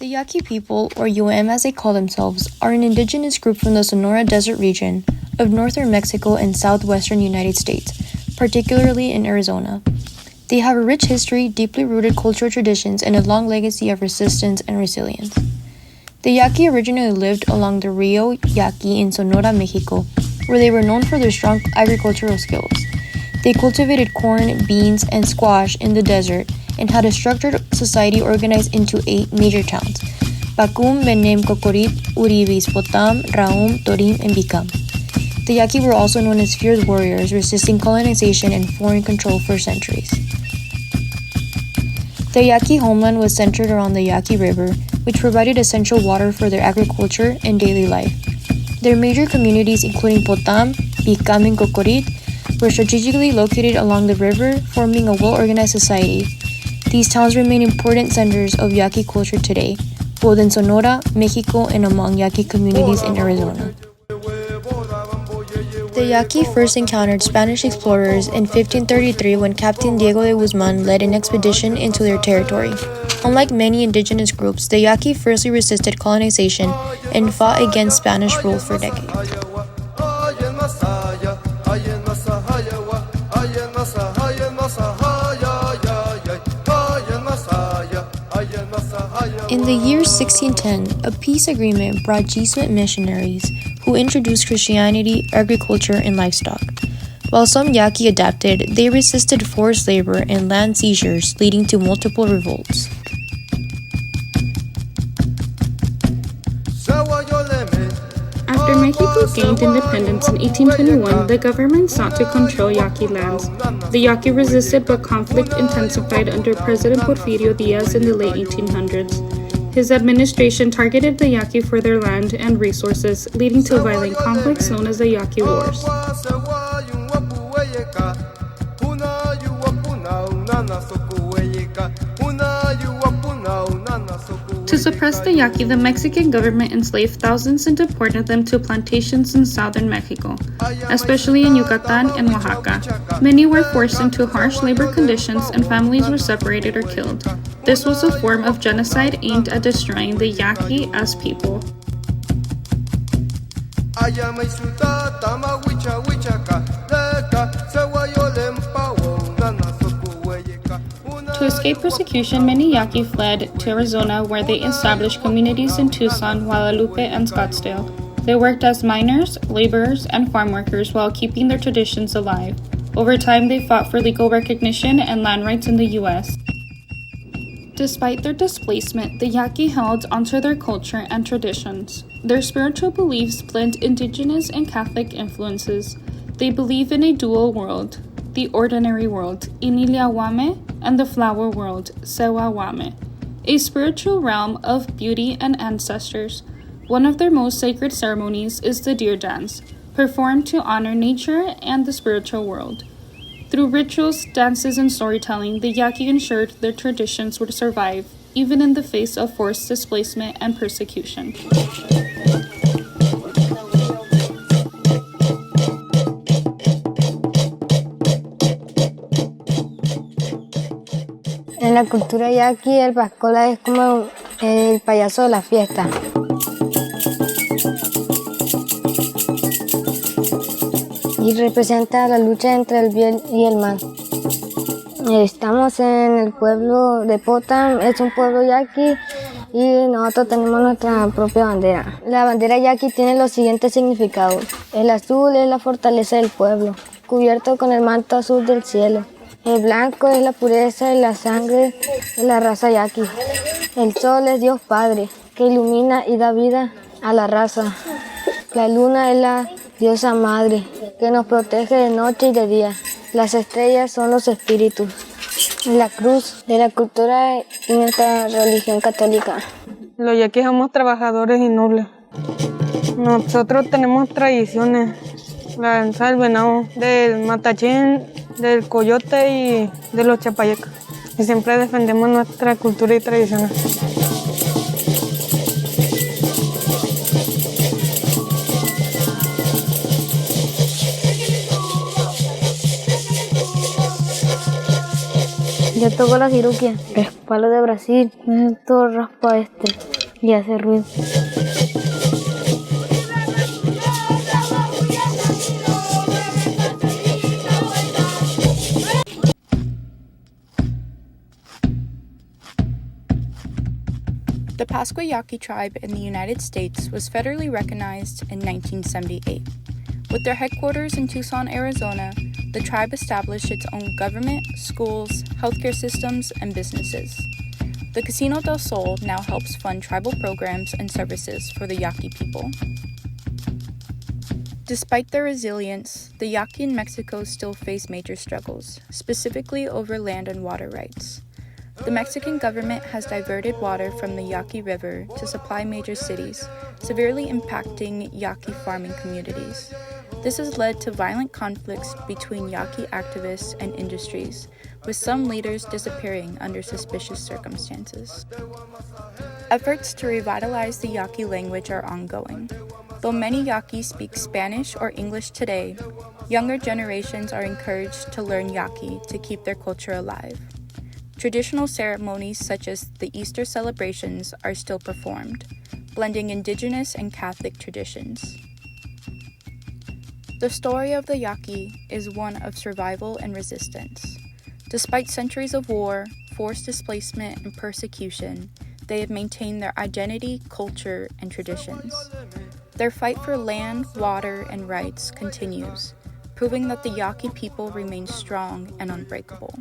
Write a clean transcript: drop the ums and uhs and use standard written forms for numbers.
The Yaqui people, or UM as they call themselves, are an indigenous group from the Sonora Desert region of northern Mexico and southwestern United States, particularly in Arizona. They have a rich history, deeply rooted cultural traditions, and a long legacy of resistance and resilience. The Yaqui originally lived along the Rio Yaqui in Sonora, Mexico, where they were known for their strong agricultural skills. They cultivated corn, beans, and squash in the desert and had a structured society organized into 8 major towns: Bacum, Benem, Cocorit, Uribis, Potam, Raum, Torim, and Bicam. The Yaqui were also known as fierce warriors, resisting colonization and foreign control for centuries. The Yaqui homeland was centered around the Yaqui River, which provided essential water for their agriculture and daily life. Their major communities, including Potam, Bicam, and Cocorit, were strategically located along the river, forming a well-organized society. These towns remain important centers of Yaqui culture today, both in Sonora, Mexico, and among Yaqui communities in Arizona. The Yaqui first encountered Spanish explorers in 1533 when Captain Diego de Guzman led an expedition into their territory. Unlike many indigenous groups, the Yaqui fiercely resisted colonization and fought against Spanish rule for decades. In the year 1610, a peace agreement brought Jesuit missionaries who introduced Christianity, agriculture, and livestock. While some Yaqui adapted, they resisted forced labor and land seizures, leading to multiple revolts. After Mexico gained independence in 1821, the government sought to control Yaqui lands. The Yaqui resisted, but conflict intensified under President Porfirio Diaz in the late 1800s. His administration targeted the Yaqui for their land and resources, leading to violent conflicts known as the Yaqui Wars. To suppress the Yaqui, the Mexican government enslaved thousands and deported them to plantations in southern Mexico, especially in Yucatan and Oaxaca. Many were forced into harsh labor conditions and families were separated or killed. This was a form of genocide aimed at destroying the Yaqui as people. To escape persecution, many Yaqui fled to Arizona, where they established communities in Tucson, Guadalupe, and Scottsdale. They worked as miners, laborers, and farm workers while keeping their traditions alive. Over time, they fought for legal recognition and land rights in the U.S. Despite their displacement, the Yaqui held onto their culture and traditions. Their spiritual beliefs blend indigenous and Catholic influences. They believe in a dual world: the ordinary world, Iniliawame, and the flower world, Sewawame, a spiritual realm of beauty and ancestors. One of their most sacred ceremonies is the deer dance, performed to honor nature and the spiritual world. Through rituals, dances, and storytelling, the Yaqui ensured their traditions would survive, even in the face of forced displacement and persecution. En la cultura yaqui, el pascola es como el payaso de la fiesta. Y representa la lucha entre el bien y el mal. Estamos en el pueblo de Potam, es un pueblo yaqui y nosotros tenemos nuestra propia bandera. La bandera yaqui tiene los siguientes significados. El azul es la fortaleza del pueblo, cubierto con el manto azul del cielo. El blanco es la pureza y la sangre de la raza yaqui. El sol es Dios Padre, que ilumina y da vida a la raza. La luna es la diosa madre, que nos protege de noche y de día. Las estrellas son los espíritus. La cruz de la cultura y nuestra religión católica. Los yaquis somos trabajadores y nobles. Nosotros tenemos tradiciones. La danza del venado, del matachín, del coyote y de los chapayecas. Y siempre defendemos nuestra cultura y tradiciones. Yo toco la ciruquia, el palo de Brasil, todo raspa este. y hace ruido. The Pascua Yaqui tribe in the United States was federally recognized in 1978. With their headquarters in Tucson, Arizona, the tribe established its own government, schools, healthcare systems, and businesses. The Casino del Sol now helps fund tribal programs and services for the Yaqui people. Despite their resilience, the Yaqui in Mexico still face major struggles, specifically over land and water rights. The Mexican government has diverted water from the Yaqui River to supply major cities, severely impacting Yaqui farming communities. This has led to violent conflicts between Yaqui activists and industries, with some leaders disappearing under suspicious circumstances. Efforts to revitalize the Yaqui language are ongoing. Though many Yaqui speak Spanish or English today, younger generations are encouraged to learn Yaqui to keep their culture alive. Traditional ceremonies such as the Easter celebrations are still performed, blending indigenous and Catholic traditions. The story of the Yaqui is one of survival and resistance. Despite centuries of war, forced displacement, and persecution, they have maintained their identity, culture, and traditions. Their fight for land, water, and rights continues, proving that the Yaqui people remain strong and unbreakable.